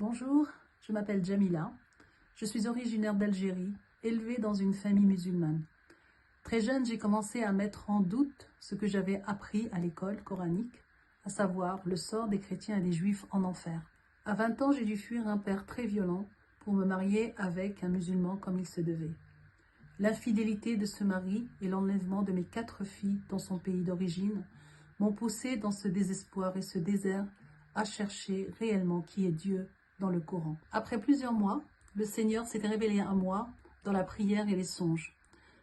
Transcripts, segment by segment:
Bonjour, je m'appelle Jamila. Je suis originaire d'Algérie, élevée dans une famille musulmane. Très jeune, j'ai commencé à mettre en doute ce que j'avais appris à l'école coranique, à savoir le sort des chrétiens et des juifs en enfer. À 20 ans, j'ai dû fuir un père très violent pour me marier avec un musulman comme il se devait. L'infidélité de ce mari et l'enlèvement de mes 4 filles dans son pays d'origine m'ont poussé dans ce désespoir et ce désert à chercher réellement qui est Dieu dans le Coran. Après plusieurs mois, le Seigneur s'est révélé à moi dans la prière et les songes.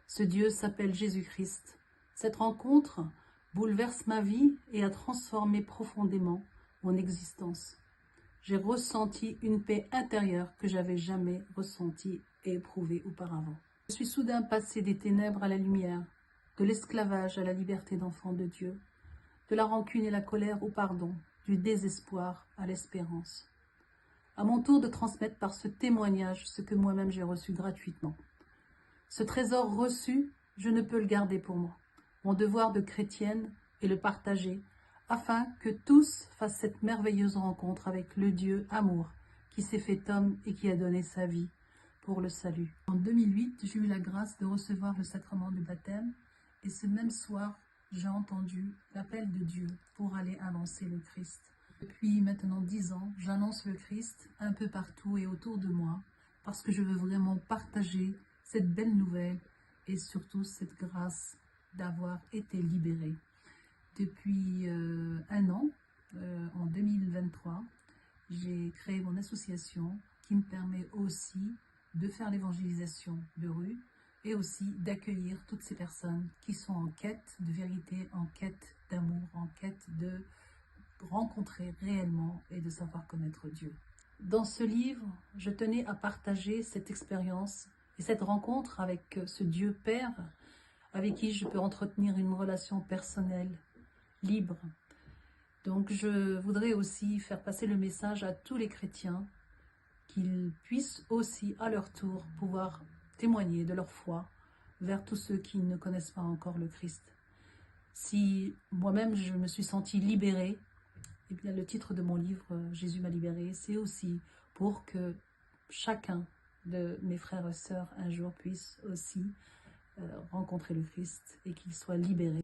Ce Dieu s'appelle Jésus-Christ. Cette rencontre bouleverse ma vie et a transformé profondément mon existence. J'ai ressenti une paix intérieure que j'avais jamais ressentie et éprouvée auparavant. Je suis soudain passée des ténèbres à la lumière, de l'esclavage à la liberté d'enfant de Dieu, de la rancune et la colère au pardon, du désespoir à l'espérance. À mon tour de transmettre par ce témoignage ce que moi-même j'ai reçu gratuitement. Ce trésor reçu, je ne peux le garder pour moi. Mon devoir de chrétienne est le partager, afin que tous fassent cette merveilleuse rencontre avec le Dieu amour, qui s'est fait homme et qui a donné sa vie pour le salut. En 2008, j'ai eu la grâce de recevoir le sacrement du baptême, et ce même soir, j'ai entendu l'appel de Dieu pour aller annoncer le Christ. Depuis maintenant 10 ans, j'annonce le Christ un peu partout et autour de moi, parce que je veux vraiment partager cette belle nouvelle et surtout cette grâce d'avoir été libérée. Depuis un an, en 2023, j'ai créé mon association qui me permet aussi de faire l'évangélisation de rue et aussi d'accueillir toutes ces personnes qui sont en quête de vérité, en quête d'amour, en quête de rencontrer réellement et de savoir connaître Dieu. Dans ce livre, je tenais à partager cette expérience et cette rencontre avec ce Dieu Père avec qui je peux entretenir une relation personnelle, libre. Donc je voudrais aussi faire passer le message à tous les chrétiens qu'ils puissent aussi à leur tour pouvoir témoigner de leur foi vers tous ceux qui ne connaissent pas encore le Christ. Si moi-même je me suis sentie libérée, eh bien, le titre de mon livre, Jésus m'a libérée, c'est aussi pour que chacun de mes frères et sœurs un jour puisse aussi rencontrer le Christ et qu'il soit libéré.